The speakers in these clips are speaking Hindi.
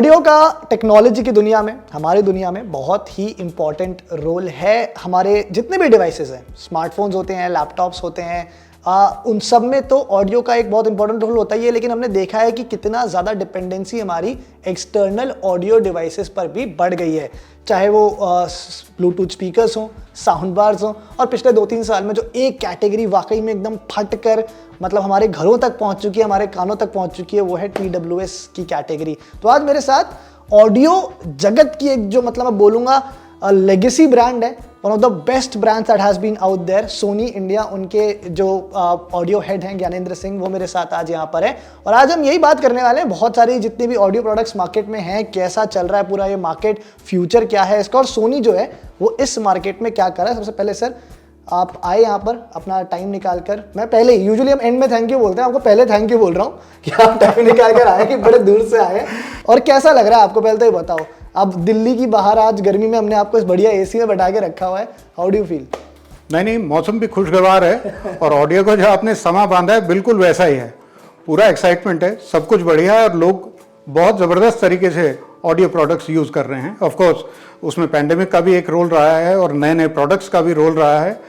ऑडियो का टेक्नोलॉजी की दुनिया में, हमारी दुनिया में बहुत ही इंपॉर्टेंट रोल है। हमारे जितने भी डिवाइसेस हैं, स्मार्टफोन्स होते हैं, लैपटॉप्स होते हैं, उन सब में तो ऑडियो का एक बहुत इंपॉर्टेंट रोल होता ही है। लेकिन हमने देखा है कि कितना ज़्यादा डिपेंडेंसी हमारी एक्सटर्नल ऑडियो डिवाइसेस पर भी बढ़ गई है, चाहे वो ब्लूटूथ स्पीकर्स हों, साउंड बार्स हों, और पिछले 2-3 साल में जो एक कैटेगरी वाकई में एकदम फट कर मतलब हमारे घरों तक पहुंच चुकी है, हमारे कानों तक पहुंच चुकी है, वो है TWS की कैटेगरी। तो आज मेरे साथ ऑडियो जगत की एक जो मतलब मैं बोलूँगा लेगेसी ब्रांड है, one of the best brands that has been out there, Sony India, उनके जो ऑडियो हेड हैं ज्ञानेंद्र सिंह, वो मेरे साथ आज यहाँ पर है। और आज हम यही बात करने वाले हैं, बहुत सारी जितने भी ऑडियो प्रोडक्ट्स मार्केट में हैं, कैसा चल रहा है पूरा ये मार्केट, फ्यूचर क्या है इसका, और सोनी जो है वो इस मार्केट में क्या कर रहा है। सबसे पहले सर आप आए यहाँ पर अपना टाइम निकाल कर, मैं पहले यूजुअली हम एंड में थैंक यू बोलते हैं, आपको पहले थैंक यू बोल रहा हूँ कि आप टाइम निकाल कर आए, कि बड़े दूर से आए। और कैसा लग रहा है आपको, पहले तो ये बताओ। अब दिल्ली की बाहर आज गर्मी में हमने आपको इस बढ़िया AC में बैठा के रखा हुआ है, हाउ डू यू फील? नहीं, मौसम भी खुशगवार है और ऑडियो को जो आपने समा बांधा है बिल्कुल वैसा ही है, पूरा एक्साइटमेंट है, सब कुछ बढ़िया है और लोग बहुत ज़बरदस्त तरीके से ऑडियो प्रोडक्ट्स यूज़ कर रहे हैं। ऑफ कोर्स उसमें पैंडेमिक का भी एक रोल रहा है और नए नए प्रोडक्ट्स का भी रोल रहा है,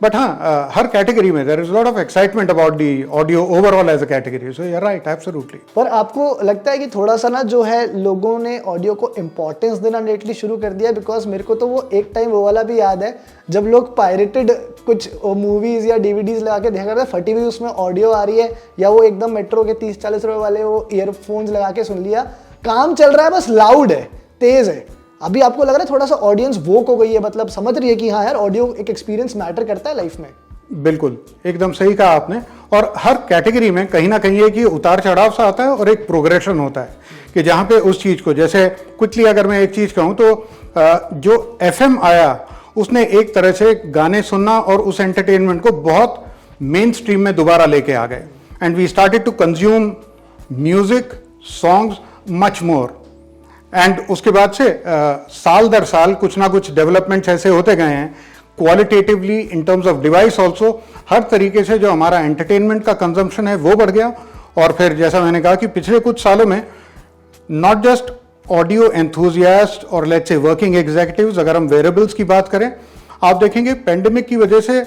बट हाँ, हर कैटेगरी में there is lot of excitement about the audio overall as a category. So you are right, absolutely. पर आपको लगता है कि थोड़ा सा ना जो है लोगों ने ऑडियो को इंपॉर्टेंस देना लेटली शुरू कर दिया? बिकॉज मेरे को तो वो एक टाइम वो वाला भी याद है जब लोग पायरेटेड कुछ मूवीज या DVDs लगा के देखा करते, फटी हुई उसमें ऑडियो आ रही है, या वो एकदम मेट्रो के 30-40 रुपए वाले वो ईयरफोन्स लगा के सुन लिया, काम चल रहा है, बस लाउड है, तेज है। अभी आपको लग रहा है थोड़ा सा ऑडियंस वोक हो गई है, मतलब समझ रही है कि हाँ यार ऑडियो एक एक्सपीरियंस मैटर करता है लाइफ में? बिल्कुल, एकदम सही कहा आपने। और हर कैटेगरी में कहीं ना कहीं एक उतार चढ़ाव सा आता है और एक प्रोग्रेशन होता है कि जहाँ पे उस चीज़ को, जैसे क्विकली अगर मैं एक चीज़ कहूँ तो जो FM आया उसने एक तरह से गाने सुनना और उस एंटरटेनमेंट को बहुत मेन स्ट्रीम में दोबारा लेके आ गए, and we started to consume music, songs much more. And उसके बाद से साल दर साल कुछ ना कुछ डेवलपमेंट्स ऐसे होते गए हैं, qualitatively in terms of device also, हर तरीके से जो हमारा एंटरटेनमेंट का कंजम्पशन है वो बढ़ गया। और फिर जैसा मैंने कहा कि पिछले कुछ सालों में नॉट जस्ट ऑडियो एंथुजियास्ट और लेट्स से वर्किंग एग्जीक्यूटिव्स, अगर हम वेरेबल्स की बात करें, आप देखेंगे पेंडेमिक की वजह से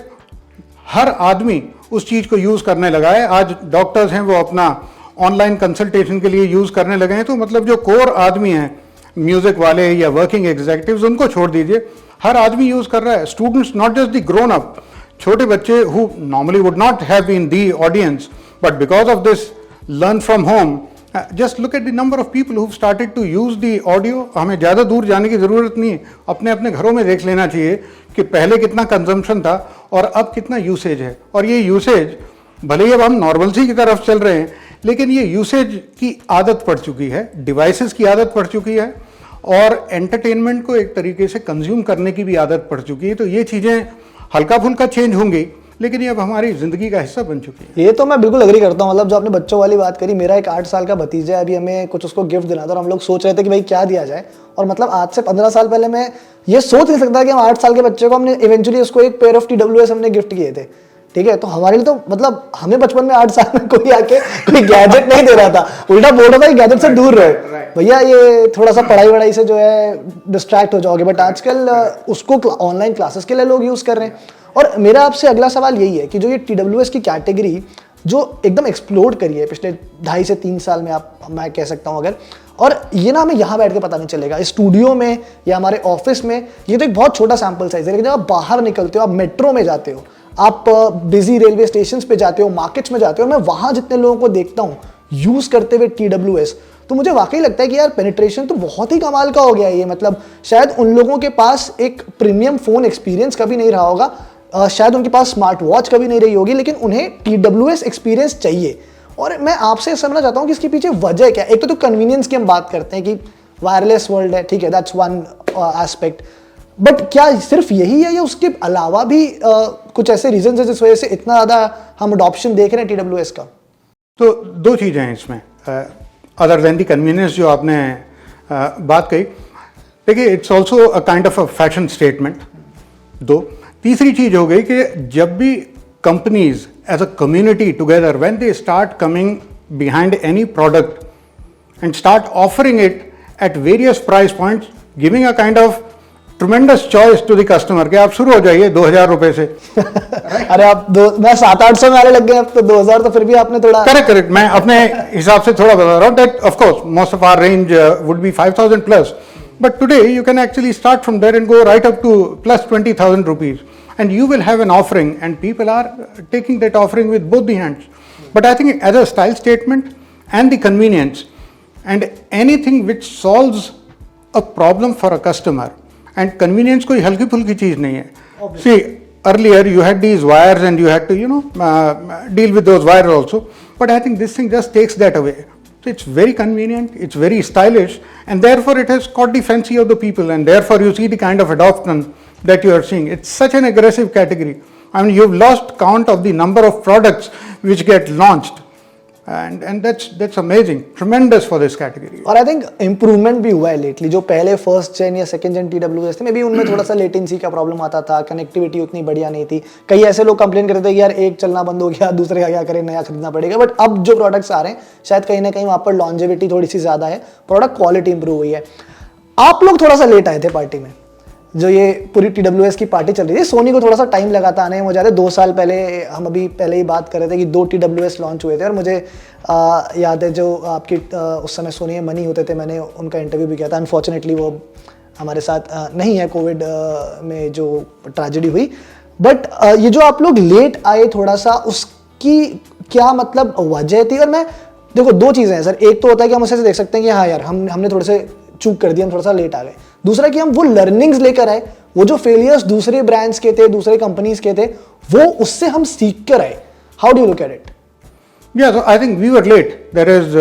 हर आदमी उस चीज़ को यूज़ करने लगा है। आज डॉक्टर्स हैं वो अपना ऑनलाइन कंसल्टेशन के लिए यूज़ करने लगे हैं, तो मतलब जो कोर आदमी हैं, म्यूजिक वाले या वर्किंग एग्जीक्यूटिव्स, उनको छोड़ दीजिए, हर आदमी यूज़ कर रहा है। Students, not just the grown up, छोटे बच्चे who normally would not have been the audience, but because of this learn from home, just look at the number of people who started to use the audio. हमें ज़्यादा दूर जाने की ज़रूरत नहीं है, अपने अपने घरों में देख लेना चाहिए कि पहले कितना कंजम्पशन था और अब कितना यूसेज है। और ये यूसेज, भले ही अब हम नॉर्मलसी की तरफ चल रहे हैं, लेकिन ये यूसेज की आदत पड़ चुकी है, डिवाइसेस की आदत पड़ चुकी है, और एंटरटेनमेंट को एक तरीके से कंज्यूम करने की भी आदत पड़ चुकी है। तो ये चीज़ें हल्का फुल्का चेंज होंगी, लेकिन ये अब हमारी ज़िंदगी का हिस्सा बन चुकी है। ये तो मैं बिल्कुल एग्री करता हूँ। मतलब जो आपने बच्चों वाली बात करी, मेरा एक 8 साल का भतीजा है, अभी हमें कुछ उसको गिफ्ट देना था और हम लोग सोच रहे थे कि भाई क्या दिया जाए। और मतलब आज से 15 साल पहले मैं ये सोच नहीं सकता कि हम 8 साल के बच्चे को, हमने इवेंचुअली उसको एक पेयर ऑफ TWS हमने गिफ्ट किए थे, ठीक है। तो हमारे लिए तो मतलब हमें बचपन में 8 साल में कोई आके कोई गैजेट नहीं दे रहा था, उल्टा बोल रहा था कि गैजेट से दूर रहो भैया, ये थोड़ा सा पढ़ाई वढ़ाई से जो है डिस्ट्रैक्ट हो जाओगे। बट आजकल उसको ऑनलाइन क्लासेस के लिए लोग यूज़ कर रहे हैं। और मेरा आपसे अगला सवाल यही है कि जो ये TWS की कैटेगरी जो एकदम एक्सप्लोड करी है पिछले 2.5 से 3 साल में, मैं कह सकता हूँ अगर, और ये ना हमें यहाँ बैठ के पता नहीं चलेगा, स्टूडियो में या हमारे ऑफिस में ये तो एक बहुत छोटा सैम्पल साइज है, लेकिन जब आप बाहर निकलते हो, आप मेट्रो में जाते हो, आप बिजी रेलवे स्टेशन पे जाते हो, मार्केट्स में जाते हो, मैं वहाँ जितने लोगों को देखता हूँ यूज़ करते हुए TWS, तो मुझे वाकई लगता है कि यार पेनिट्रेशन तो बहुत ही कमाल का हो गया है ये। मतलब शायद उन लोगों के पास एक प्रीमियम फ़ोन एक्सपीरियंस कभी नहीं रहा होगा, शायद उनके पास स्मार्ट वॉच कभी नहीं रही होगी, लेकिन उन्हें TWS एक्सपीरियंस चाहिए। और मैं आपसे समझना चाहता हूँ कि इसके पीछे वजह क्या है। एक तो कन्वीनियंस की हम बात करते हैं कि वायरलेस वर्ल्ड है, ठीक है, दैट्स वन एस्पेक्ट, बट क्या सिर्फ यही है या उसके अलावा भी कुछ ऐसे रीजन है जिस वजह से इतना ज़्यादा हम अडॉप्शन देख रहे हैं TWS का? तो दो चीज़ें हैं इसमें, अदर देन दी कन्वीनियंस जो आपने बात कही। देखिए, it's also a kind of a fashion statement. Though, तीसरी चीज़ हो गई कि जब भी companies as a community together, when they start coming behind any product and start offering it at various price points, giving a kind of tremendous choice to the customer कि आप शुरू हो जाइए 2000 रुपए से. अरे आप मैं 700-800 में आने लग गए, अब तो 2000 तो फिर भी आपने थोड़ा. करेक्ट. मैं अपने हिसाब से थोड़ा बता रहा हूँ that of course most of our range would be 5000 plus, but today you can actually start from there and go right up to plus 20,000 rupees, and you will have an offering, and people are taking that offering with both the hands. But I think as a style statement and the convenience and anything which solves a problem for a customer, and convenience कोई हल्की फुल्की चीज नहीं है. See, earlier you had these wires and you had to deal with those wires also, but I think this thing just takes that away. So it's very convenient, it's very stylish, and therefore it has caught the fancy of the people, and therefore you see the kind of adoption that you are seeing. It's such an aggressive category. I mean, you've lost count of the number of products which get launched, and that's amazing, tremendous for this category. और आई थिंक इम्प्रूवमेंट भी हुआ है लेटली. जो पहले फर्स्ट जेन या सेकंड जेन TWS थे, मे बी उनमें थोड़ा सा लेटेंसी का प्रॉब्लम आता था, कनेक्टिविटी उतनी बढ़िया नहीं थी. कई ऐसे लोग कंप्लेन करते थे कि यार एक चलना बंद हो गया, दूसरे का क्या करें, नया खरीदना पड़ेगा. बट अब जो प्रोडक्ट्स आ रहे हैं, शायद कहीं ना कहीं वहाँ पर लॉन्जेविटी थोड़ी सी ज़्यादा है, प्रोडक्ट क्वालिटी इंप्रूव हुई है. आप लोग थोड़ा सा लेट आए थे पार्टी में. जो ये पूरी TWS की पार्टी चल रही थी, सोनी को थोड़ा सा टाइम लगाता आने में. मुझे याद है 2 साल पहले, हम अभी पहले ही बात कर रहे थे कि 2 TWS लॉन्च हुए थे, और मुझे याद है जो आपकी उस समय सोनी मनी होते थे, मैंने उनका इंटरव्यू भी किया था. अनफॉर्चुनेटली वो हमारे साथ नहीं है, कोविड में जो ट्रेजेडी हुई. बट ये जो आप लोग लेट आए थोड़ा सा, उसकी क्या मतलब वजह थी? और मैं देखो, 2 चीज़ें हैं सर. एक तो होता है कि हम उसे देख सकते हैं कि हाँ यार हमने थोड़े से चूक कर दिया, हम थोड़ा सा लेट आ गए. दूसरा कि हम वो लर्निंग्स लेकर आए, वो जो फेलियर्स दूसरे ब्रांड्स के थे, दूसरे कंपनीज के थे, वो उससे हम सीख कर आए. How do you look at it? Yeah, so I think we were late. There is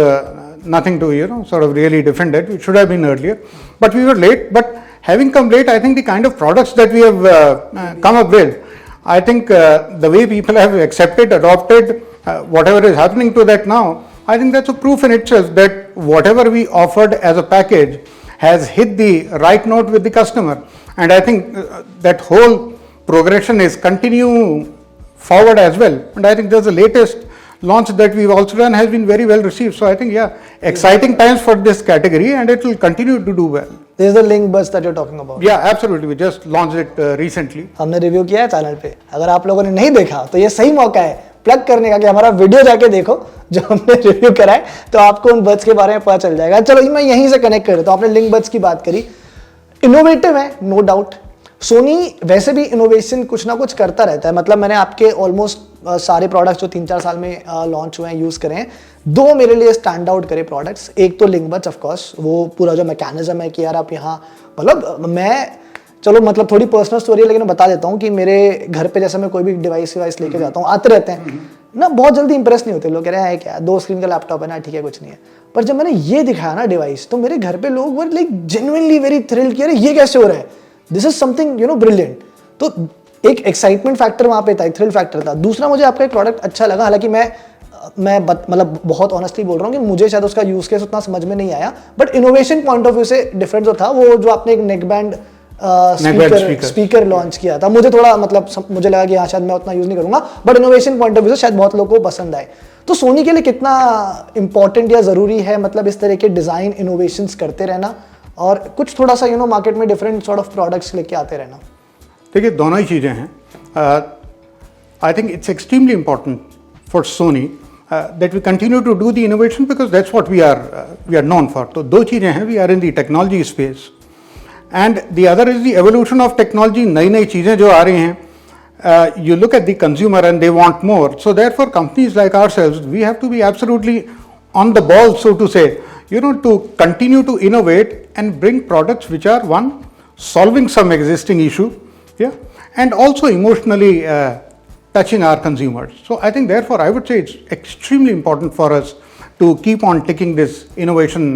nothing to sort of really defend it. We should have been earlier, but we were late. But having come late, I think the kind of products that we have come up with, I think the way people have accepted, adopted, whatever is happening to that now, I think that's a proof in itself that whatever we offered as a package has hit the right note with the customer. And I think that whole progression is continuing forward as well. And I think there's the latest launch that we've also done has been very well received. So I think, exciting times for this category, and it will continue to do well. This is the Link Buds that you're talking about. Yeah, absolutely. We just launched it recently. हमने रिव्यू किया है चैनल पे. अगर आप लोगों ने नहीं देखा तो ये सही मौका है प्लग करने का कि हमारा वीडियो जाके देखो जो हमने रिव्यू करा है, तो आपको उन बड्स के बारे में पता चल जाएगा. चलो मैं यहीं से कनेक्ट कर देता हूं. आपने लिंक बड्स की बात करी, इनोवेटिव है नो डाउट. सोनी वैसे भी इनोवेशन कुछ ना कुछ करता रहता है. मतलब मैंने आपके ऑलमोस्ट सारे प्रोडक्ट्स जो 3-4 साल में लॉन्च हुए हैं, यूज़ करें हैं. 2 मेरे लिए स्टैंड आउट करे प्रोडक्ट्स. एक तो लिंक बड्स, ऑफ कोर्स वो पूरा जो मैकेनिज्म है कि यार आप यहाँ, मतलब मैं, चलो मतलब थोड़ी पर्सनल स्टोरी है लेकिन मैं बता देता हूँ कि मेरे घर पे जैसे मैं कोई भी डिवाइस लेके जाता हूँ, आते रहते हैं ना, बहुत जल्दी इंप्रेस नहीं होते लोग. कह रहे हैं क्या 2 स्क्रीन का लैपटॉप है ना, ठीक है कुछ नहीं है. पर जब मैंने ये दिखाया ना डिवाइस, तो मेरे घर पे लोग were like genuinely very thrilled कि अरे ये कैसे हो रहा है, दिस इज समथिंग ब्रिलियंट. तो एक एक्साइटमेंट फैक्टर वहाँ पे था, एक थ्रिल फैक्टर था. दूसरा, मुझे आपका एक प्रोडक्ट अच्छा लगा. हालांकि मैं मतलब बहुत ऑनेस्टली बोल रहा हूँ कि मुझे शायद उसका यूज केस उतना समझ में नहीं आया, but innovation point of view से डिफरेंट जो था, वो जो आपने एक नेक बैंड स्पीकर लॉन्च किया था, मुझे थोड़ा मतलब मुझे लगा कि हाँ शायद मैं उतना यूज नहीं करूंगा, but innovation point of view से शायद बहुत लोगों को पसंद आए. तो सोनी के लिए कितना इंपॉर्टेंट या जरूरी है मतलब इस तरह के डिजाइन इनोवेशंस करते रहना, और कुछ थोड़ा सा मार्केट में डिफरेंट सॉर्ट ऑफ प्रोडक्ट्स लेके आते रहना? देखिए, दोनों ही चीज़ें हैं. आई think it's extremely important for Soni that we continue to do the innovation because that's what we are known for. तो 2 चीज़ें हैं. We are in the technology space and the other is the evolution of technology. नई चीज़ें जो आ रही हैं, you look at the consumer and they want more. So therefore companies like ourselves, we have to be absolutely on the ball, so to say, to continue to innovate and bring products which are, one, solving some existing issue, and also emotionally touching our consumers. So I think therefore I would say it's extremely important for us to keep on taking this innovation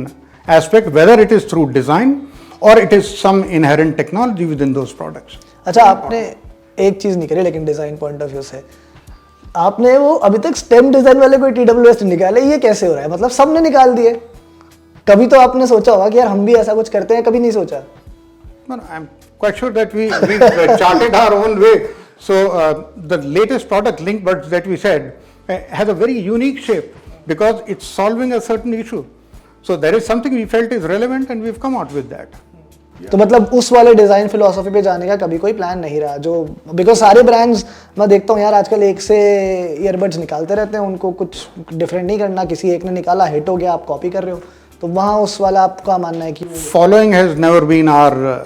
aspect, whether it is through design or it is some inherent technology within those products. अच्छा, आपने एक चीज नहीं करी लेकिन डिजाइन पॉइंट ऑफ व्यू से आपने वो अभी तक स्टेम डिजाइन वाले कोई TWS नहीं निकाले. ये कैसे हो रहा है? मतलब सबने निकाल दिए. कभी तो आपने सोचा होगा कि यार हम भी ऐसा कुछ करते हैं, कभी नहीं सोचा? I'm quite sure that we charted our own way. So the latest product, Link Buds, that we said has a very unique shape because it's solving a certain issue. So there is something we felt is relevant and we've come out with that. तो मतलब उस वाले डिजाइन फिलोसफी पे जाने का कभी कोई प्लान नहीं रहा जो, बिकॉज सारे ब्रांड्स मैं देखता हूँ यार आजकल एक से ईयरबड्स निकालते रहते हैं, उनको कुछ डिफरेंट नहीं करना, किसी एक ने निकाला हिट हो गया आप कॉपी कर रहे हो, तो वहाँ उस वाला आपका मानना है कि Following has never been our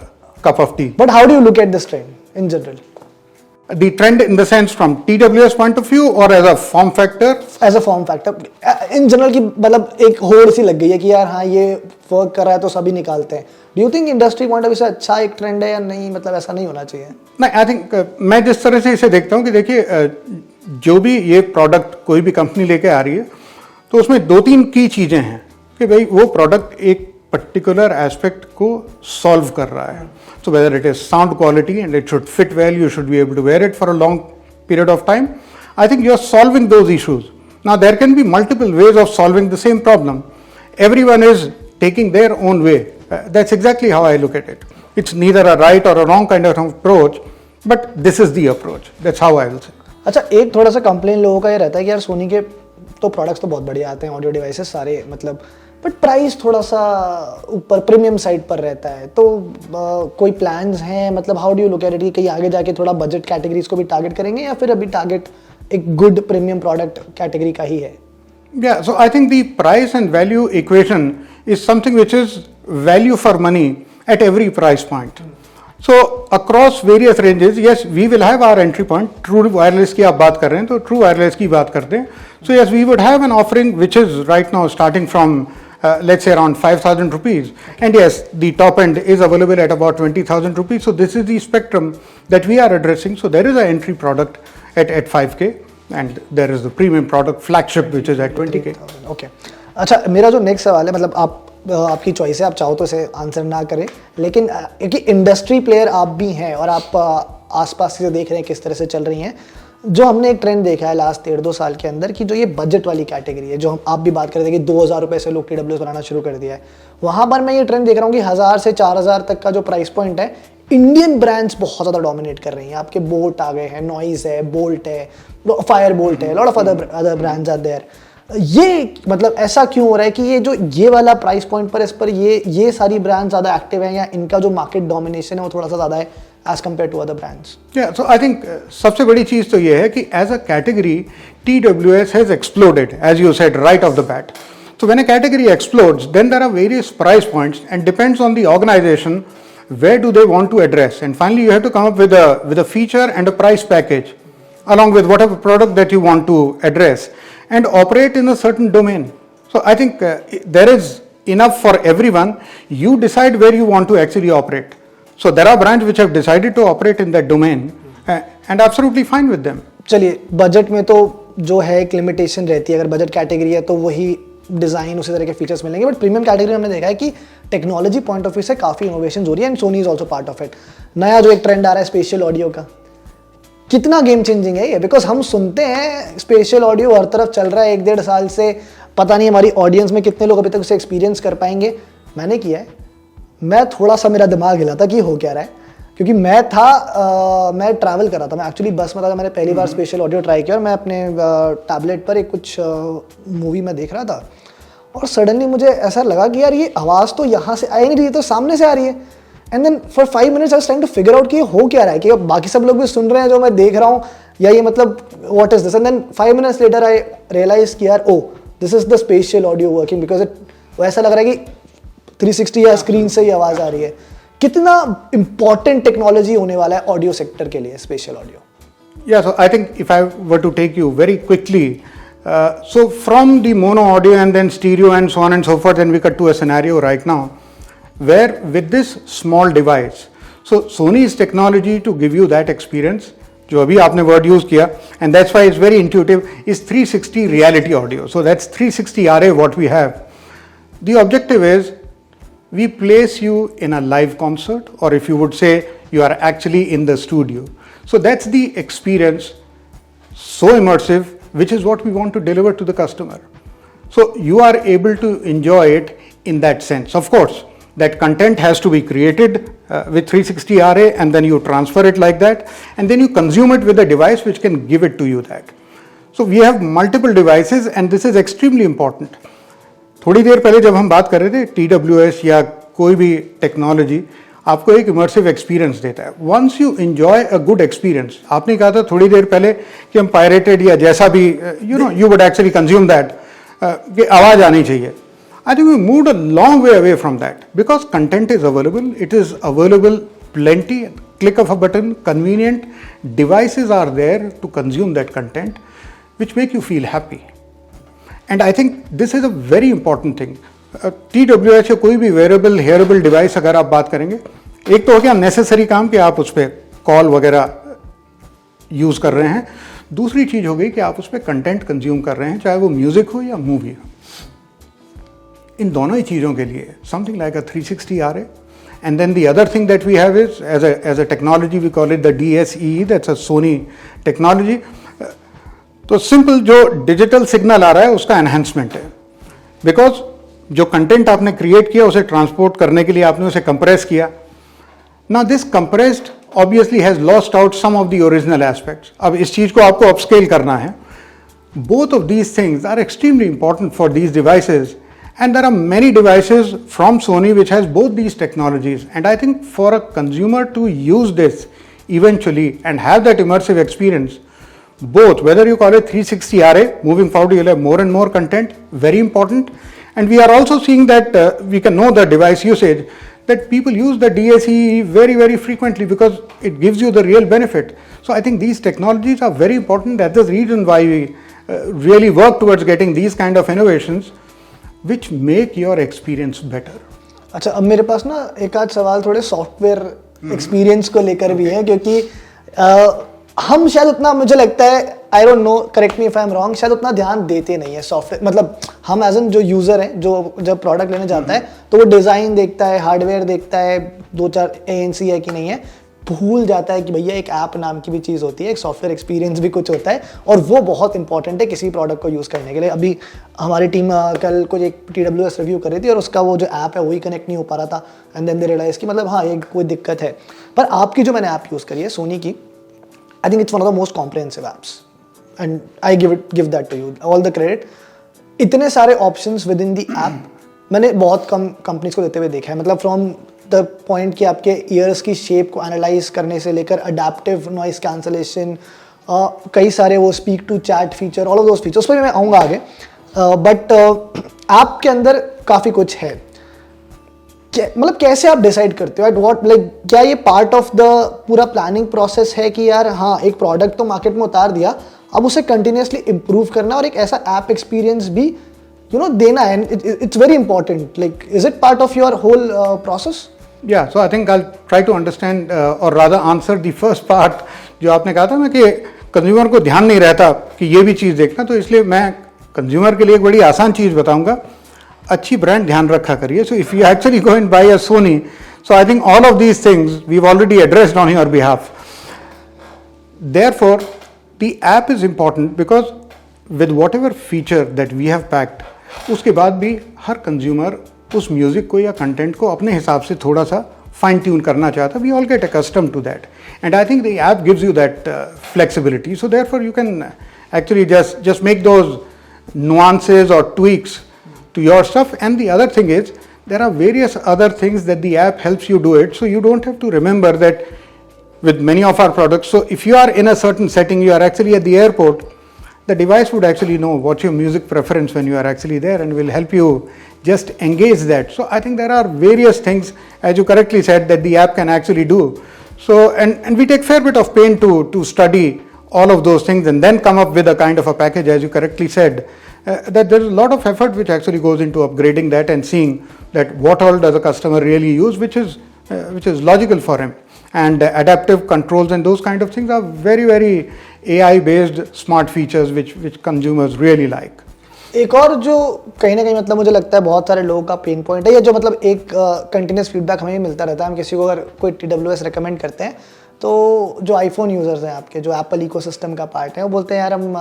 cup of tea. But how do you look at this trend in general? The trend in the sense from TWS point of view or as a form factor? As a form factor in general की मतलब एक होड़ सी लग गई है कि यार हाँ ये वर्क कर रहा है तो सभी निकालते हैं. Do you think industry point of view से अच्छा एक ट्रेंड है या नहीं, मतलब ऐसा नहीं होना चाहिए? नहीं, आई थिंक मैं जिस तरह से इसे देखता हूँ कि देखिए जो भी ये प्रोडक्ट कोई भी कंपनी लेके आ रही है तो उसमें 2-3 की चीज़ें हैं कि भाई वो प्रोडक्ट एक पर्टिकुलर एस्पेक्ट को सॉल्व कर रहा है. So whether it is sound quality and it should fit well, you should be able to wear it for a long period of time. I think you are solving those issues. Now there can be multiple ways of solving the same problem. Everyone is taking their own way. That's exactly how I look at it. It's neither a right or a wrong kind of approach, but this is the approach. That's how I will say. अच्छा, एक थोड़ा सा कंप्लेन लोगों का ये रहता है कि यार सोनी के तो प्रोडक्ट्स तो बहुत बढ़िया आते हैं, ऑडियो डिवाइसेस सारे, मतलब बट प्राइस थोड़ा सा ऊपर प्रीमियम साइड पर रहता है. तो कोई प्लान्स हैं, मतलब how do you look at it कि कहीं आगे जाके थोड़ा बजट कैटेगरीज को भी टारगेट करेंगे या फिर अभी टारगेट एक गुड प्रीमियम प्रोडक्ट कैटेगरी का ही है? Yeah, so I think the price and value equation is something which is value for money at every price point. So across various ranges, yes, we will have our entry point. True wireless की आप बात कर रहे हैं तो True wireless की बात करते हैं. So yes, we would have an offering which is right now starting from let's say around 5,000 rupees, and yes, the top end is available at about 20,000 rupees. So this is the spectrum that we are addressing. So there is an entry product at 5K. And there is the premium product flagship which is at 20K. Okay. अच्छा, मेरा जो नेक्स्ट सवाल है, मतलब आपकी चॉइस है, आप चाहो तो इसे आंसर ना करें, लेकिन क्योंकि इंडस्ट्री प्लेयर आप भी हैं और आप आसपास से देख रहे हैं किस तरह से चल रही हैं, जो हमने एक ट्रेंड देखा है लास्ट 1.5-2 साल के अंदर कि जो ये बजट वाली कैटेगरी है, जो आप भी बात कर रहे थे कि 2,000 रुपये से लोग TWS बनाना शुरू कर दिया है, वहाँ पर मैं ये ट्रेंड देख रहा हूँ कि 1,000 से 4,000 तक का जो प्राइस पॉइंट है, इंडियन ब्रांड्स बहुत ज़्यादा डोमिनेट कर रही हैं. आपके बोट आ गए हैं, नॉइज़ है, बोल्ट है, फायर बोल्ट है, lot of other brands are there. ये मतलब ऐसा क्यों हो रहा है कि ये जो ये वाला प्राइस पॉइंट पर इस पर ये सारी ब्रांड्स ज़्यादा एक्टिव हैं, या इनका जो मार्केट डोमिनेशन है वो थोड़ा सा ज़्यादा है as compare to other brands? Yeah, so I think सबसे बड़ी चीज़ तो ये है कि as a category TWS has exploded, as you said right off the bat. So when a category explodes, then there are various price points and depends on the organization where do they want to address, and finally you have to come up with a feature and a price package along with whatever product that you want to address and operate in a certain domain. So I think there is enough for everyone. You decide where you want to actually operate. So there are brands which have decided to operate in that domain and absolutely fine with them. चलिए, बजट में तो जो है एक लिमिटेशन रहती है, अगर बजट कैटेगरी है तो वही डिज़ाइन उसी तरह के फीचर्स मिलेंगे, बट प्रीमियम कैटेगरी हमने देखा है कि टेक्नोलॉजी पॉइंट ऑफ व्यू से काफ़ी इनोवेशन हो रही है and Soni is also part of it. नया जो एक ट्रेंड आ रहा है स्पेशल ऑडियो का, कितना गेम चेंजिंग है ये? बिकॉज हम सुनते हैं स्पेशल ऑडियो हर तरफ चल रहा है 1-1.5 साल से, पता नहीं हमारी ऑडियंस में कितने लोग अभी तक उसे एक्सपीरियंस कर पाएंगे. मैंने किया है, मैं थोड़ा सा मेरा दिमाग हिला था कि हो क्या रहा है, क्योंकि मैं ट्रैवल कर रहा था, मैं एक्चुअली बस में था, मैंने पहली बार स्पेशल ऑडियो ट्राई किया और मैं अपने टैबलेट पर एक कुछ मूवी में देख रहा था और सडनली मुझे ऐसा लगा कि यार ये आवाज़ तो यहाँ से आ ही नहीं रही, तो सामने से आ रही है. And then for 5 minutes I was trying to figure out कि ये हो क्या रहा है, कि बाकी सब लोग भी सुन रहे हैं जो मैं देख रहा हूँ, या ये मतलब what is this. And then 5 minutes later I realise कि यार oh this is the special audio working, because it ऐसा लग रहा है कि 360 या स्क्रीन से ही आवाज़ आ रही है. कितना इंपॉर्टेंट टेक्नोलॉजी होने वाला है ऑडियो सेक्टर के लिए special audio? Yeah, so I think if I were to take you very quickly, so from the mono audio and then stereo and so on and so forth, then we cut to a scenario right now where with this small device, so Sony's technology to give you that experience, जो अभी आपने word use किया, and that's why it's very intuitive, is 360 reality audio. So that's 360 RA what we have. The objective is we place you in a live concert, or if you would say you are actually in the studio. So that's the experience, so immersive, which is what we want to deliver to the customer. So you are able to enjoy it in that sense. Of course, that content has to be created with 360 RA, and then you transfer it like that, and then you consume it with a device which can give it to you that. So we have multiple devices, and this is extremely important. थोड़ी देर पहले जब हम बात कर रहे थे TWS या कोई भी टेक्नोलॉजी आपको एक इमर्सिव एक्सपीरियंस देता है. Once you enjoy a good experience, आपने कहा था थोड़ी देर पहले कि हम पायरेटेड या जैसा भी you would actually consume that, कि आवाज़ आनी चाहिए. I think we moved a long way away from that because content is available. It is available plenty, click of a button, convenient. Devices are there to consume that content, which make you feel happy. And I think this is a very important thing. TWS या कोई भी wearable, hearable device अगर आप बात करेंगे, एक तो हो गया necessary काम कि आप उस पर कॉल वगैरह यूज़ कर रहे हैं. दूसरी चीज़ हो गई कि आप उस पर कंटेंट कंज्यूम कर रहे हैं, चाहे वो म्यूज़िक हो या मूवी हो. इन दोनों ही चीज़ों के लिए something like a 360 RA. And then the other thing that we have is as a technology we call it the DSE, that's a Sony technology. तो सिंपल जो डिजिटल सिग्नल आ रहा है उसका एनहेंसमेंट है, बिकॉज जो कंटेंट आपने क्रिएट किया उसे ट्रांसपोर्ट करने के लिए आपने उसे कंप्रेस किया. Now this compressed obviously has lost out some of the original aspects. अब इस चीज़ को आपको अपस्केल करना है. Both of these things are extremely important for these devices. And there are many devices from Sony which has both these technologies. And I think for a consumer to use this eventually and have that immersive experience, both, whether you call it 360 RA, moving forward you'll have more and more content, very important. And we are also seeing that we can know the device usage, that people use the DSE very, very frequently because it gives you the real benefit. So I think these technologies are very important. That's the reason why we really work towards getting these kind of innovations which make your experience better. अच्छा, अब मेरे पास ना एक आध सवाल थोड़े सॉफ्टवेयर एक्सपीरियंस को लेकर भी है, क्योंकि हम शायद उतना, मुझे लगता है, I don't know, correct me if I am wrong, शायद उतना ध्यान देते नहीं है सॉफ्टवेयर. मतलब हम एज एन जो यूज़र है, जो जब प्रोडक्ट लेने जाता है तो वो डिज़ाइन देखता है, हार्डवेयर देखता है, 2-4 ANC है कि नहीं है, भूल जाता है कि भैया एक ऐप नाम की भी चीज़ होती है, एक सॉफ्टवेयर एक्सपीरियंस भी कुछ होता है, और वो बहुत इंपॉर्टेंट है किसी प्रोडक्ट को यूज़ करने के लिए. अभी हमारी टीम कल कुछ एक TWS रिव्यू कर रही थी और उसका वो जो ऐप है वही कनेक्ट नहीं हो पा रहा था. एंड देन दे रियलाइज कि मतलब हाँ, ये कोई दिक्कत है. पर आपकी जो मैंने ऐप यूज़ करी है सोनी की, I think it's one of the most comprehensive apps, and I give that to you, all the credit. इतने सारे options with in the app मैंने बहुत कम कंपनीज को देते हुए देखा है. मतलब फ्रॉम द पॉइंट कि आपके ईयर्स की शेप को एनालाइज करने से लेकर अडेप्टिव नॉइस कैंसलेशन, कई सारे वो speak to chat feature, all of those features पर मैं आऊँगा आगे. बट ऐप के अंदर काफ़ी कुछ है. मतलब कैसे आप डिसाइड करते हो, एट व्हाट, लाइक क्या ये पार्ट ऑफ द पूरा प्लानिंग प्रोसेस है कि यार हाँ, एक प्रोडक्ट तो मार्केट में उतार दिया, अब उसे कंटिन्यूसली इम्प्रूव करना और एक ऐसा ऐप एक्सपीरियंस भी देना है. It's very important. Like is it part of your whole process? Yeah, so I think I'll try to understand or rather answer the first part जो आपने कहा था ना कि कंज्यूमर को ध्यान नहीं रहता कि ये भी चीज़ देखना. तो इसलिए मैं कंज्यूमर के लिए एक बड़ी आसान चीज़ बताऊंगा. अच्छी ब्रांड ध्यान रखा करिए. So if you actually go and buy a Sony, so I think all of these things we have already addressed on your behalf. Therefore the app is important because with whatever feature that we have packed, उसके बाद भी हर कंज्यूमर उस म्यूजिक को या कंटेंट को अपने हिसाब से थोड़ा सा फाइन ट्यून करना चाहता. We all get accustomed to that, and I think the app gives you that flexibility. So therefore you can actually just make those nuances or tweaks to your stuff. And the other thing is, there are various other things that the app helps you do it, so you don't have to remember that with many of our products. So if you are in a certain setting, you are actually at the airport, the device would actually know what's your music preference when you are actually there and will help you just engage that. So I think there are various things, as you correctly said, that the app can actually do. So and we take fair bit of pain to study all of those things and then come up with a kind of a package, as you correctly said, that there is a lot of effort which actually goes into upgrading that and seeing that what all does a customer really use, which is logical for him. And adaptive controls and those kind of things are very, very AI based smart features which consumers really like. एक और जो कहीं ना कहीं मतलब मुझे लगता है बहुत सारे लोगों का पेन पॉइंट है, या जो मतलब एक कंटिन्यूस फीडबैक हमें मिलता रहता है. हम किसी को अगर कोई TWS रिकमेंड करते हैं तो जो आईफोन यूज़र्स हैं आपके, जो एप्पल इकोसिस्टम का पार्ट है, वो बोलते हैं यार हम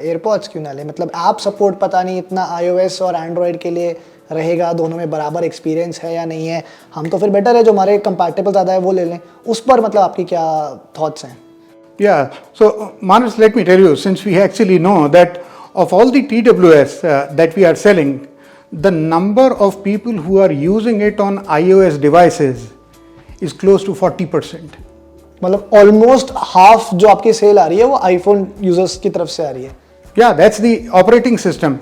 एयरपॉड्स क्यों ना लें. मतलब ऐप सपोर्ट पता नहीं इतना iOS और एंड्रॉयड के लिए रहेगा, दोनों में बराबर एक्सपीरियंस है या नहीं है. हम तो फिर बेटर है जो हमारे कंपैटिबल ज़्यादा है वो ले लें. उस पर मतलब आपकी क्या थॉट्स हैं? Yeah, so Manas, let me tell you, since we actually know that of all the TWS that we are selling, the number of people who are using it on iOS devices is close to 40%. मतलब ऑलमोस्ट हाफ जो आपकी सेल आ रही है वो आईफोन यूजर्स की तरफ से आ रही है. Yeah, that's the operating system.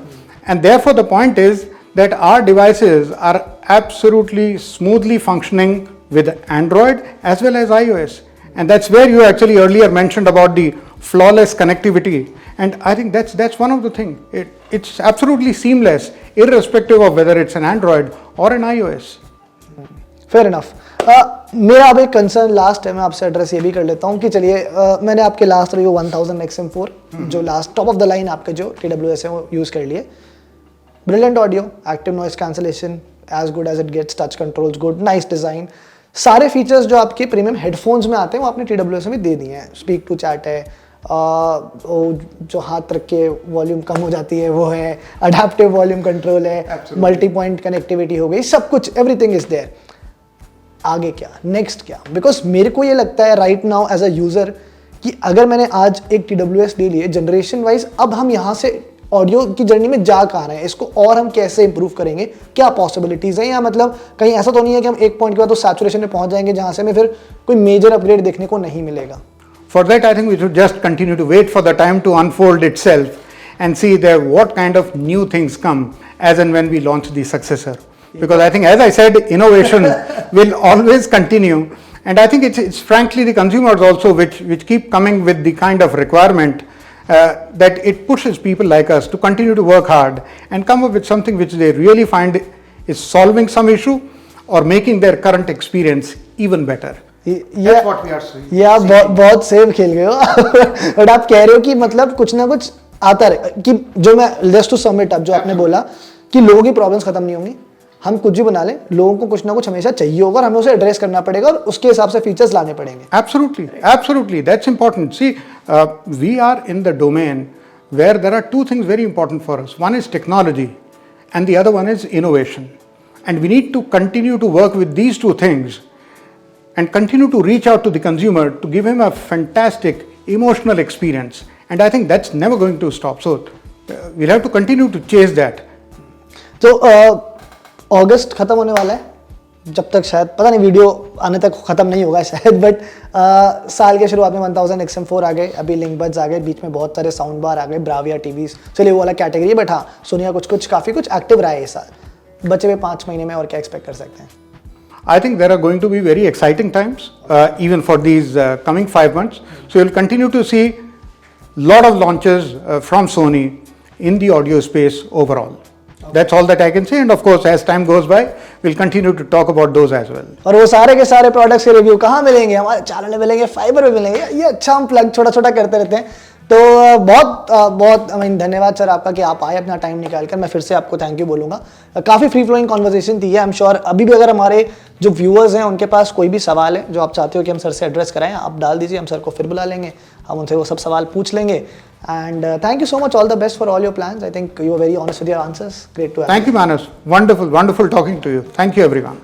And therefore the point is that our devices are absolutely smoothly functioning with Android as well as iOS. And that's where you actually earlier mentioned about the flawless connectivity. And I think that's one of the things. It's absolutely seamless, irrespective of whether it's an Android or an iOS. Fair enough. मेरा अब एक कंसर्न लास्ट है, मैं आपसे एड्रेस ये भी कर लेता हूँ कि चलिए मैंने आपके लास्ट रिव्यू 1000 XM4 जो last top of the line आपके जो TWS है वो यूज़ कर लिए. Brilliant audio, active noise cancellation, as good as it gets, touch controls good, nice design, सारे फीचर्स जो आपके प्रीमियम हेडफोन्स में आते हैं वो आपने TWS में भी दे दिए हैं. स्पीक टू चैट है, जो हाथ रख के वॉल्यूम कम हो जाती है वो है, अडेप्टिव वॉल्यूम कंट्रोल है, मल्टी पॉइंट कनेक्टिविटी हो गई, सब कुछ एवरीथिंग इज देयर. आगे क्या, नेक्स्ट क्या? बिकॉज मेरे को ये लगता है right now as a user कि अगर मैंने आज एक TWS ले लिए जनरेशन वाइज, अब हम यहाँ से ऑडियो की जर्नी में जा कहाँ रहे हैं, इसको और हम कैसे इंप्रूव करेंगे, क्या पॉसिबिलिटीज हैं, या मतलब कहीं ऐसा तो नहीं है कि हम एक पॉइंट के बाद तो सैचुरेशन में पहुंच जाएंगे जहां से हमें फिर कोई मेजर अपग्रेड देखने को नहीं मिलेगा. For that, I think we should just continue to wait for the time to unfold itself and see there what kind of new things come as and when we launch the successor. Because I think, as I said, innovation will always continue, and I think it's frankly the consumers also which keep coming with the kind of requirement that it pushes people like us to continue to work hard and come up with something which they really find is solving some issue or making their current experience even better. That's what we are saying. ये आप बहुत सेफ खेल गए हो. बट आप कह रहे हो कि मतलब कुछ ना कुछ आता रहे, कि जो मैं जस्ट टू सबमिट अब जो आपने बोला कि लोगों की प्रॉब्लम्स खत्म नहीं होंगी, हम कुछ भी बना लें, लोगों को कुछ ना कुछ हमेशा चाहिए होगा और हमें उसे एड्रेस करना पड़ेगा और उसके हिसाब से फीचर्स लाने पड़ेंगे. Absolutely, that's important. See, we are in the domain where there are two things very important for us. One is technology and the other one is innovation. And we need to continue to work with these two things and continue to reach out to the consumer to give him a fantastic emotional experience. And I think that's never going to stop. So we'll have to continue to chase that. तो अगस्त खत्म होने वाला है, जब तक शायद पता नहीं वीडियो आने तक खत्म नहीं होगा शायद, बट साल के शुरुआत में 1000 XM4 आ गए, अभी लिंक बड्स आ गए, बीच में बहुत सारे साउंड बार आ गए, ब्राविया टीवीज, चलिए वो वाला कैटेगरी है, बट हाँ सोनिया कुछ काफ़ी कुछ एक्टिव रहा है ये साल. बचे हुए 5 महीने में और क्या एक्सपेक्ट कर सकते हैं? I think there are going to be very exciting times, even for these coming 5 months. So you'll continue to see lot of launches from Sony in the audio space overall. That's all that I can say, and of course as time goes by we'll continue to talk about those as well. और वो सारे के सारे प्रोडक्ट्स के रिव्यू कहाँ मिलेंगे? हमारे चैनल में मिलेंगे, फाइबर में मिलेंगे. ये अच्छा हम प्लग छोटा छोटा करते रहते हैं. तो बहुत धन्यवाद सर आपका कि आप आए अपना टाइम निकाल कर. मैं फिर से आपको थैंक यू बोलूँगा. काफ़ी फ्री फ्लोइंग कॉन्वर्सेशन थी है. आई एम श्योर अभी भी अगर हमारे जो व्यूअर्स हैं उनके पास कोई भी सवाल है जो आप चाहते हो कि हम सर से एड्रेस कराएं, आप डाल दीजिए, हम सर को फिर बुला लेंगे, हम उनसे वो सब सवाल पूछ लेंगे. And thank you so much, all the best for all your plans. I think you are very honest with your answers. Great to have. Thank you, Manas. Wonderful talking to you. Thank you, everyone.